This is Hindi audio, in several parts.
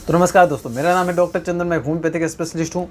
तो नमस्कार दोस्तों, मेरा नाम है डॉक्टर चंदन। मैं होम्योपैथिक स्पेशलिस्ट हूँ।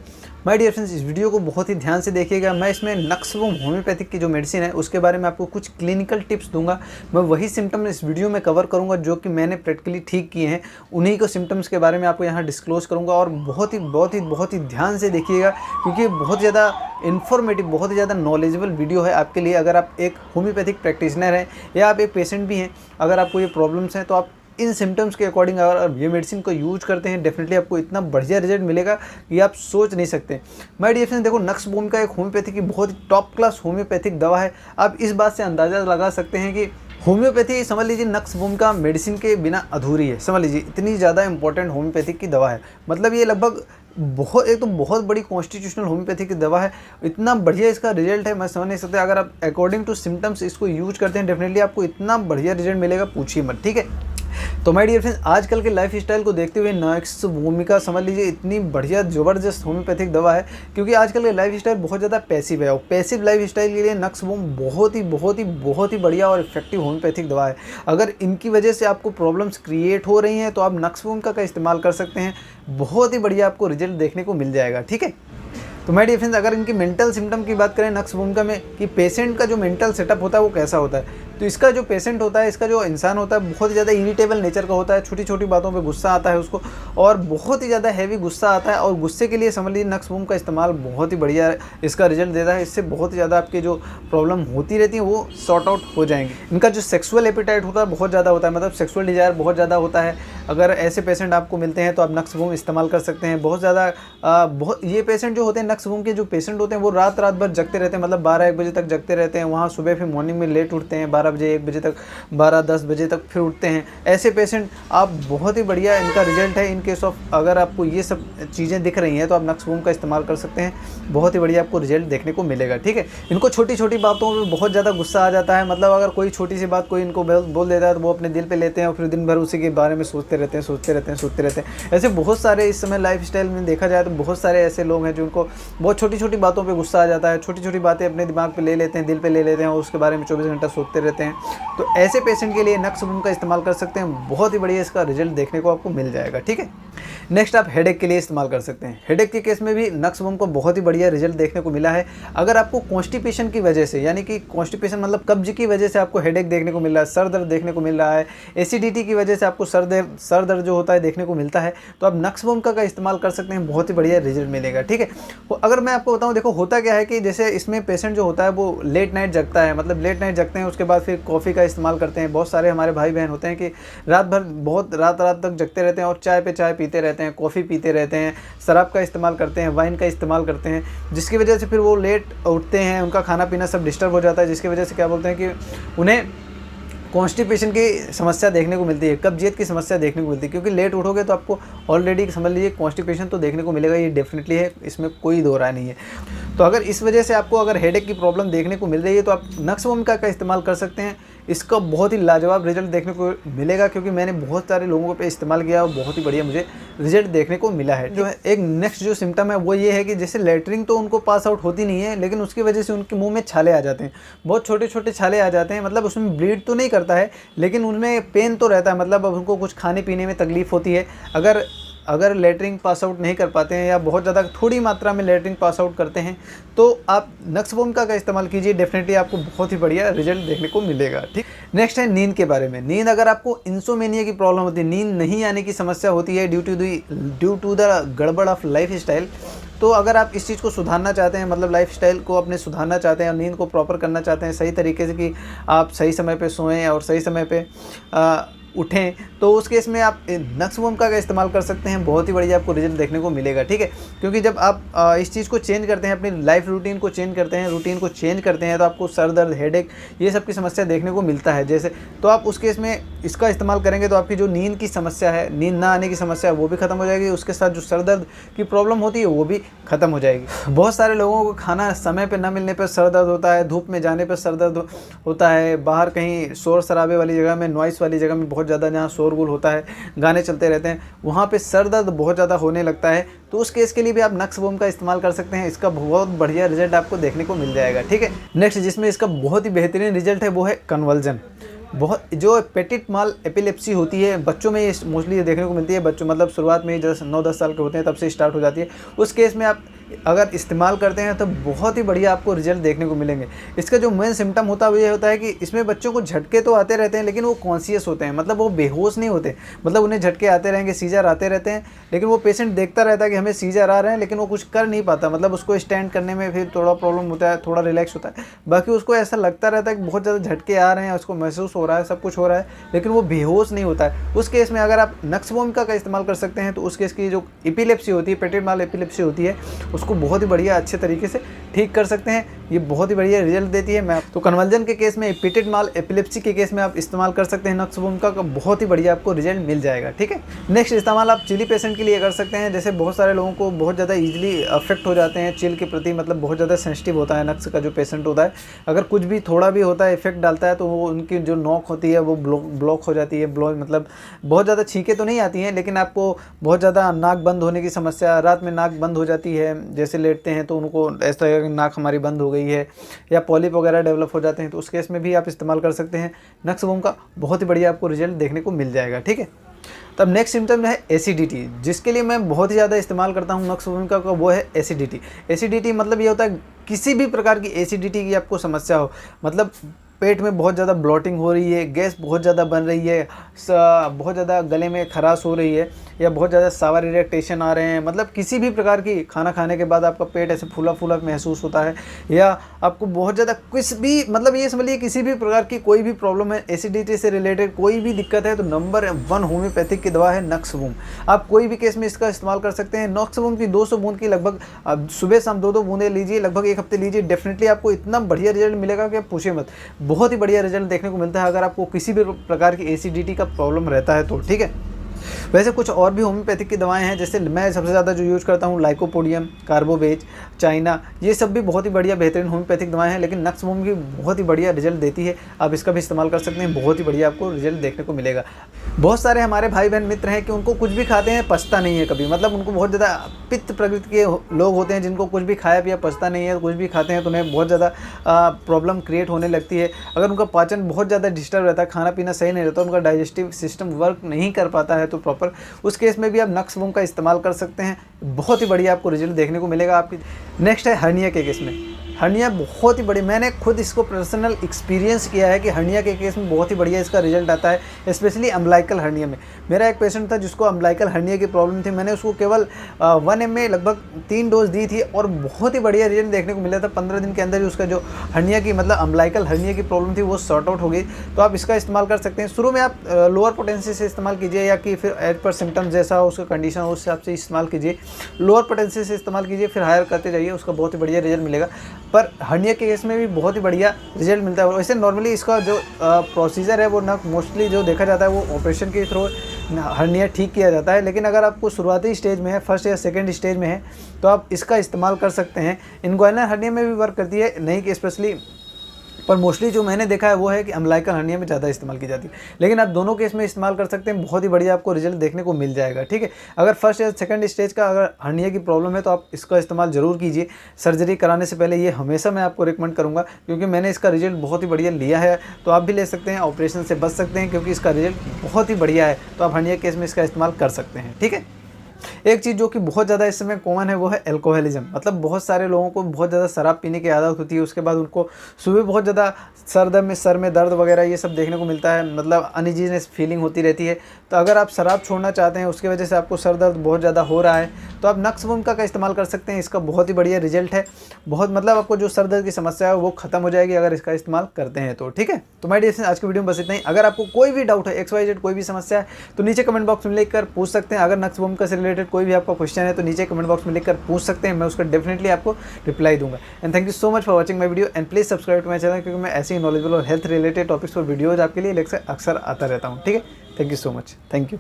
माय डियर फ्रेंड्स, इस वीडियो को बहुत ही ध्यान से देखिएगा। मैं इसमें नक्सवोम होम्योपैथिक की जो मेडिसिन है उसके बारे में आपको कुछ क्लिनिकल टिप्स दूंगा। मैं वही सिम्टम इस वीडियो में कवर करूंगा जो कि मैंने प्रैक्टिकली ठीक किए हैं। उन्हीं को सिम्टम्स के बारे में आपको यहाँ डिस्क्लोज करूँगा और बहुत ही ध्यान से देखिएगा, क्योंकि बहुत ज़्यादा इन्फॉर्मेटिव, बहुत ही ज़्यादा नॉलेजेबल वीडियो है आपके लिए। अगर आप एक होम्योपैथिक प्रैक्टिशनर हैं या आप एक पेशेंट भी हैं, अगर आपको ये प्रॉब्लम्स हैं तो आप इन सिम्टम्स के अकॉर्डिंग अगर ये मेडिसिन को यूज करते हैं, डेफिनेटली आपको इतना बढ़िया रिजल्ट मिलेगा कि आप सोच नहीं सकते। माय डियर फ्रेंड्स, देखो, नक्सवोम का एक होम्योपैथी की बहुत ही टॉप क्लास होम्योपैथिक दवा है। आप इस बात से अंदाज़ा लगा सकते हैं कि होम्योपैथी, समझ लीजिए, नक्सवोम का मेडिसिन के बिना अधूरी है। समझ लीजिए, इतनी ज़्यादा इंपॉर्टेंट होम्योपैथिक की दवा है। मतलब ये लगभग बहुत बड़ी कॉन्स्टिट्यूशनल होम्योपैथी की दवा है। इतना बढ़िया इसका रिजल्ट है, मैं समझ नहीं सकता। अगर आप अकॉर्डिंग टू सिम्टम्स इसको यूज करते हैं, डेफिनेटली आपको इतना बढ़िया रिजल्ट मिलेगा, पूछिए मत। ठीक है, तो माय डियर फ्रेंड्स, आजकल के लाइफ स्टाइल को देखते हुए नक्सवोम का, समझ लीजिए, इतनी बढ़िया ज़बरदस्त होम्योपैथिक दवा है। क्योंकि आजकल के लाइफ स्टाइल बहुत ज़्यादा पैसिव है और पैसिव लाइफ स्टाइल के लिए नक्सवोम बहुत ही बढ़िया और इफेक्टिव होम्योपैथिक दवा है। अगर इनकी वजह से आपको प्रॉब्लम्स क्रिएट हो रही हैं तो आप नक्सवोम का इस्तेमाल कर सकते हैं। बहुत ही बढ़िया आपको रिजल्ट देखने को मिल जाएगा। ठीक है, तो माय डियर फ्रेंड्स, अगर इनकी मेंटल सिम्टम की बात करें नक्सवोम का में, कि पेशेंट का जो मेंटल सेटअप होता है वो कैसा होता है, तो इसका जो पेशेंट होता है, इसका जो इंसान होता है, बहुत ही ज़्यादा इरिटेबल नेचर का होता है। छोटी छोटी बातों पे गुस्सा आता है उसको, और बहुत ही ज़्यादा हैवी गुस्सा आता है। और गुस्से के लिए समझ लीजिए नक्सवोम का इस्तेमाल बहुत ही बढ़िया इसका रिजल्ट देता है। इससे बहुत ही ज़्यादा आपकी जो प्रॉब्लम होती रहती है वो सॉर्ट आउट हो जाएंगी। इनका जो सेक्सुअल एपिटाइट होता है बहुत ज़्यादा होता है, मतलब सेक्सुअल डिजायर बहुत ज़्यादा होता है। अगर ऐसे पेशेंट आपको मिलते हैं तो आप नक्सवोम इस्तेमाल कर सकते हैं। बहुत ज़्यादा ये पेशेंट जो होते हैं, नक्सवोम के जो पेशेंट होते हैं, वो रात भर जगते रहते हैं, मतलब 12-1 बजे तक जगते रहते हैं। वहाँ सुबह फिर मॉर्निंग में लेट उठते हैं, 12 बजे 1 बजे तक, 12-10 बजे तक फिर उठते हैं। ऐसे पेशेंट आप, बहुत ही बढ़िया इनका रिजल्ट है। इन केस ऑफ अगर आपको ये सब चीज़ें दिख रही हैं तो आप नक्सवोम का इस्तेमाल कर सकते हैं। बहुत ही बढ़िया आपको रिजल्ट देखने को मिलेगा। ठीक है, इनको छोटी छोटी बातों में बहुत ज़्यादा गुस्सा आ जाता है। मतलब अगर कोई छोटी सी बात कोई इनको बोल देता है तो वो अपने दिल पे लेते हैं और फिर दिन भर उसी के बारे में सोचते रहते हैं। ऐसे बहुत सारे इस समय लाइफ स्टाइल में देखा जाए तो बहुत सारे ऐसे लोग हैं जिनको बहुत छोटी छोटी बातों पे गुस्सा आ जाता है। छोटी छोटी बातें अपने दिमाग पे ले लेते हैं, दिल पे ले लेते हैं और उसके बारे में 24 घंटा सोचते रहते हैं। तो ऐसे पेशेंट के लिए नक्सवोम का इस्तेमाल कर सकते हैं। बहुत ही बढ़िया इसका रिजल्ट देखने को आपको मिल जाएगा। ठीक है, नेक्स्ट आप हेडेक के लिए इस्तेमाल कर सकते हैं। हेडेक के केस में भी नक्सवोम को बहुत ही बढ़िया रिजल्ट देखने को मिला है। अगर आपको कॉन्स्टिपेशन की वजह से, यानी कि कॉन्स्टिपेशन मतलब कब्ज की वजह से आपको हेडेक देखने को मिल रहा है, सर दर्द देखने को मिल रहा है, एसिडिटी की वजह से आपको सर दर्द जो होता है देखने को मिलता है, तो आप नक्सवोम का इस्तेमाल कर सकते हैं। बहुत ही बढ़िया रिजल्ट मिलेगा। ठीक है, अगर मैं आपको बताऊं, देखो होता क्या है कि जैसे इसमें पेशेंट जो होता है वो लेट नाइट जगता है, मतलब लेट नाइट जगते हैं, उसके बाद फिर कॉफ़ी का इस्तेमाल करते हैं। बहुत सारे हमारे भाई बहन होते हैं कि रात भर बहुत रात तक जगते रहते हैं और चाय पे चाय पीते रहते हैं, कॉफ़ी पीते रहते हैं, शराब का इस्तेमाल करते हैं, वाइन का इस्तेमाल करते हैं, जिसकी वजह से फिर वो लेट उठते हैं, उनका खाना पीना सब डिस्टर्ब हो जाता है, जिसकी वजह से क्या बोलते हैं कि उन्हें कॉन्स्टिपेशन की समस्या देखने को मिलती है, कब्जियत की समस्या देखने को मिलती है। क्योंकि लेट उठोगे तो आपको ऑलरेडी समझ लीजिए कॉन्स्टिपेशन तो देखने को मिलेगा, ये डेफिनेटली है, इसमें कोई दो राय नहीं है। तो अगर इस वजह से आपको अगर हेडेक की प्रॉब्लम देखने को मिल रही है तो आप नक्सवोम का इस्तेमाल कर सकते हैं। इसका बहुत ही लाजवाब रिजल्ट देखने को मिलेगा, क्योंकि मैंने बहुत सारे लोगों पे इस्तेमाल किया और बहुत ही बढ़िया मुझे रिजल्ट देखने को मिला है। जो है एक नेक्स्ट जो सिम्टम है वो ये है कि जैसे लेटरिंग तो उनको पास आउट होती नहीं है, लेकिन उसकी वजह से उनके मुंह में छाले आ जाते हैं, बहुत छोटे छोटे छाले आ जाते हैं। मतलब उसमें ब्लीड तो नहीं करता है, लेकिन उनमें पेन तो रहता है, मतलब अब उनको कुछ खाने पीने में तकलीफ होती है। अगर लेटरिंग पास आउट नहीं कर पाते हैं या बहुत ज़्यादा थोड़ी मात्रा में लेटरिंग पास आउट करते हैं तो आप नक्सवोम का इस्तेमाल कीजिए। डेफिनेटली आपको बहुत ही बढ़िया रिजल्ट देखने को मिलेगा। ठीक, नेक्स्ट है नींद के बारे में। नींद, अगर आपको इंसोमेनिया की प्रॉब्लम होती है, नींद नहीं आने की समस्या होती है ड्यू टू द गड़बड़ ऑफ लाइफ स्टाइल, तो अगर आप इस चीज़ को सुधारना चाहते हैं, मतलब लाइफ स्टाइल को अपने सुधारना चाहते हैं और नींद को प्रॉपर करना चाहते हैं सही तरीके से, कि आप सही समय पे सोएं और सही समय पे उठें, तो उस केस में आप नक्सवोम का इस्तेमाल कर सकते हैं। बहुत ही बढ़िया आपको रिजल्ट देखने को मिलेगा। ठीक है, क्योंकि जब आप इस चीज़ को चेंज करते हैं, अपनी लाइफ रूटीन को चेंज करते हैं, तो आपको सर दर्द, हेडेक, ये सब की समस्या देखने को मिलता है। जैसे तो आप उस केस में इसका इस्तेमाल करेंगे तो आपकी जो नींद की समस्या है, नींद ना आने की समस्या है, वो भी खत्म हो जाएगी। उसके साथ जो सर दर्द की प्रॉब्लम होती है वो भी खत्म हो जाएगी। बहुत सारे लोगों को खाना समय पर न मिलने पर सर दर्द होता है, धूप में जाने पर सर दर्द होता है, बाहर कहीं शोर शराबे वाली जगह में, नॉइस वाली जगह में बहुत ज़्यादा जहाँ शोरगुल होता है, गाने चलते रहते हैं, वहाँ पे सर दर्द बहुत ज़्यादा होने लगता है। तो उस केस के लिए भी आप नक्सवोम का इस्तेमाल कर सकते हैं। इसका बहुत बढ़िया रिजल्ट आपको देखने को मिल जाएगा। ठीक है, नेक्स्ट जिसमें इसका बहुत ही बेहतरीन रिजल्ट है वो है कन्वर्जन। बहुत जो पेटिट माल एपिलेप्सी होती है बच्चों में, ये मोस्टली देखने को मिलती है। बच्चों मतलब शुरुआत में जैसे 9-10 साल के होते हैं तब से स्टार्ट हो जाती है। उस केस में आप अगर इस्तेमाल करते हैं तो बहुत ही बढ़िया आपको रिजल्ट देखने को मिलेंगे। इसका जो मेन सिम्टम होता है वो ये होता है कि इसमें बच्चों को झटके तो आते रहते हैं लेकिन वो कॉन्शियस होते हैं, मतलब वो बेहोश नहीं होते। मतलब उन्हें झटके आते रहेंगे, सीजर आते रहते हैं, लेकिन वो पेशेंट देखता रहता है कि हमें सीजर आ रहे हैं, लेकिन वो कुछ कर नहीं पाता। मतलब उसको स्टैंड करने में फिर थोड़ा प्रॉब्लम होता है, थोड़ा रिलैक्स होता है। बाकी उसको ऐसा लगता रहता है कि बहुत ज़्यादा झटके आ रहे हैं, उसको महसूस हो रहा है, सब कुछ हो रहा है, लेकिन वो बेहोश नहीं होता है। उस केस में अगर आप नक्स वोमिका का इस्तेमाल कर सकते हैं तो उस केस की जो एपिलेप्सी होती है, पेटेंट माल एपिलेप्सी होती है, उसको बहुत ही बढ़िया अच्छे तरीके से ठीक कर सकते हैं। ये बहुत ही बढ़िया रिजल्ट देती है। मैं तो कन्वर्जन के केस में, पेटेंट माल एपिलेप्सी के केस में आप इस्तेमाल कर सकते हैं नक्स वोमिका का, बहुत ही बढ़िया आपको रिजल्ट मिल जाएगा। ठीक है। नेक्स्ट इस्तेमाल आप चिली पेशेंट के लिए कर सकते हैं। जैसे बहुत सारे लोगों को बहुत ज़्यादा ईजिली अफेक्ट हो जाते हैं चिल के प्रति, मतलब बहुत ज़्यादा सेंसिटिव होता है नक्स का जो पेशेंट होता है। अगर कुछ भी थोड़ा भी होता है, इफेक्ट डालता है, तो वो उनकी जो नोक होती है वो ब्लॉक हो जाती है। ब्लॉक मतलब बहुत ज़्यादा छींकें तो नहीं आती हैं, लेकिन आपको बहुत ज़्यादा नाक बंद होने की समस्या, रात में नाक बंद हो जाती है, जैसे लेटते हैं तो उनको ऐसा लगेगा कि नाक हमारी बंद हो गई है, या पॉलिप वगैरह डेवलप हो जाते हैं, तो उस केस में भी आप इस्तेमाल कर सकते हैं नक्स वोमिका। बहुत ही बढ़िया आपको रिजल्ट देखने को मिल जाएगा। ठीक है। तब नेक्स्ट सिम्टम है एसिडिटी, जिसके लिए मैं बहुत ही ज़्यादा इस्तेमाल करता हूँ नक्स वोमिका का, वो है एसिडिटी। एसिडिटी मतलब ये होता है किसी भी प्रकार की एसिडिटी की आपको समस्या हो, मतलब पेट में बहुत ज़्यादा ब्लॉटिंग हो रही है, गैस बहुत ज़्यादा बन रही है, बहुत ज़्यादा गले में खराश हो रही है, या बहुत ज़्यादा सावर इरिटेशन आ रहे हैं, मतलब किसी भी प्रकार की खाना खाने के बाद आपका पेट ऐसे फूला फूला महसूस होता है, या आपको बहुत ज़्यादा कुछ भी, मतलब ये समझिए किसी भी प्रकार की कोई भी प्रॉब्लम है, एसिडिटी से रिलेटेड कोई भी दिक्कत है, तो नंबर 1 होम्योपैथिक की दवा है नक्स वोम। आप कोई भी केस में इसका इस्तेमाल कर सकते हैं। नक्स वोम की 200 बूंद की लगभग सुबह शाम 2-2 बूंदें लीजिए, लगभग 1 हफ्ते लीजिए, डेफिनेटली आपको इतना बढ़िया रिजल्ट मिलेगा कि आप पूछिए मत। बहुत ही बढ़िया रिजल्ट देखने को मिलता है अगर आपको किसी भी प्रकार की एसिडिटी का प्रॉब्लम रहता है तो। ठीक है। वैसे कुछ और भी होम्योपैथिक की दवाएं हैं, जैसे मैं सबसे ज़्यादा जो यूज़ करता हूँ लाइकोपोडियम, कार्बोवेज, चाइना, ये सब भी बहुत ही बढ़िया बेहतरीन होम्योपैथिक दवाएं हैं, लेकिन नक्स वोम की बहुत ही बढ़िया रिजल्ट देती है। आप इसका भी इस्तेमाल कर सकते हैं, बहुत ही बढ़िया आपको रिजल्ट देखने को मिलेगा। बहुत सारे हमारे भाई बहन मित्र हैं कि उनको कुछ भी खाते हैं पचता नहीं है कभी, मतलब उनको बहुत ज़्यादा पित्त प्रकृति के लोग होते हैं जिनको कुछ भी खाया पिया पचता नहीं है, कुछ भी खाते हैं तो उन्हें बहुत ज़्यादा प्रॉब्लम क्रिएट होने लगती है। अगर उनका पाचन बहुत ज़्यादा डिस्टर्ब रहता है, खाना पीना सही नहीं रहता, उनका डाइजेस्टिव सिस्टम वर्क नहीं कर पाता है तो प्रॉपर, उस केस में भी आप नक्स वोम का इस्तेमाल कर सकते हैं। बहुत ही बढ़िया आपको रिजल्ट देखने को मिलेगा आपकी। नेक्स्ट है हर्निया के केस में। हर्निया बहुत ही बड़ी, मैंने खुद इसको पर्सनल एक्सपीरियंस किया है कि हर्निया के केस में बहुत ही बढ़िया इसका रिजल्ट आता है, स्पेशली अम्बलाइकल हर्निया में। मेरा एक पेशेंट था जिसको अम्बलाइकल हर्निया की प्रॉब्लम थी, मैंने उसको केवल 1 ml लगभग 3 डोज दी थी और बहुत ही बढ़िया रिजल्ट देखने को मिला था। 15 दिन के अंदर ही उसका जो हर्निया की, मतलब अम्बलाइकल हर्निया की प्रॉब्लम थी वो सॉर्ट आउट हो गई। तो आप इसका इस्तेमाल कर सकते हैं। शुरू में आप लोअर पोटेंसी से इस्तेमाल कीजिए, या कि फिर एज पर सिम्टम्स जैसा हो उसका कंडीशन हो उस हिसाब से इस्तेमाल कीजिए। लोअर पोटेंसी से इस्तेमाल कीजिए, फिर हायर करते जाइए, उसका बहुत ही बढ़िया रिजल्ट मिलेगा। पर हर्निया के केस में भी बहुत ही बढ़िया रिजल्ट मिलता है। वैसे नॉर्मली इसका जो प्रोसीजर है वो ना मोस्टली जो देखा जाता है वो ऑपरेशन के थ्रू हर्निया ठीक किया जाता है, लेकिन अगर आपको शुरुआती स्टेज में है, फर्स्ट या सेकंड स्टेज में है, तो आप इसका इस्तेमाल कर सकते हैं। इनग्वाइनल हर्निया में भी वर्क करती है, नहीं कि स्पेशली, पर मोस्टली जो मैंने देखा है वो है कि अम्बलाइकल हर्निया में ज़्यादा इस्तेमाल की जाती है, लेकिन आप दोनों केस में इस्तेमाल कर सकते हैं। बहुत ही बढ़िया आपको रिजल्ट देखने को मिल जाएगा। ठीक है। अगर फर्स्ट या सेकंड स्टेज का अगर हर्निया की प्रॉब्लम है तो आप इसका इस्तेमाल जरूर कीजिए। सर्जरी कराने से पहले ये हमेशा मैं आपको रिकमेंड करूँगा, क्योंकि मैंने इसका रिजल्ट बहुत ही बढ़िया लिया है। तो आप भी ले सकते हैं, ऑपरेशन से बच सकते हैं, क्योंकि इसका रिजल्ट बहुत ही बढ़िया है। तो आप हर्निया केस में इसका इस्तेमाल कर सकते हैं। ठीक है। एक चीज़ जो कि बहुत ज़्यादा इस समय कॉमन है वो है एल्कोहलिज्म, मतलब बहुत सारे लोगों को बहुत ज़्यादा शराब पीने की आदत होती है, उसके बाद उनको सुबह बहुत ज़्यादा सर में दर्द वगैरह ये सब देखने को मिलता है, मतलब अनइजीनेस फीलिंग होती रहती है। तो अगर आप शराब छोड़ना चाहते हैं, उसकी वजह से आपको सर दर्द बहुत ज़्यादा हो रहा है, तो आप नक्स वोमिका का इस्तेमाल कर सकते हैं। इसका बहुत ही बढ़िया रिजल्ट है, बहुत, मतलब आपको जो सर दर्द की समस्या है वो खत्म हो जाएगी अगर इसका इस्तेमाल करते हैं तो। ठीक है। तो माय डियर फ्रेंड्स, आज की वीडियो में बस इतना ही। अगर आपको कोई भी डाउट है, XYZ कोई भी समस्या है, तो नीचे कमेंट बॉक्स में लिखकर पूछ सकते हैं। अगर नक्स वोमिका से रिलेटेड कोई भी आपका क्वेश्चन है तो नीचे कमेंट बॉक्स में लिखकर पूछ सकते हैं, मैं उसका डेफिनेटली आपको रिप्लाई दूंगा। And thank you so much for watching my video, and please subscribe to my channel, क्योंकि मैं ऐसे ही नॉलेजेबल और हेल्थ रिलेटेड टॉपिक्स पर वीडियोज आपके लिए अक्सर आता रहता हूँ। ठीक है। Thank you so much. Thank you.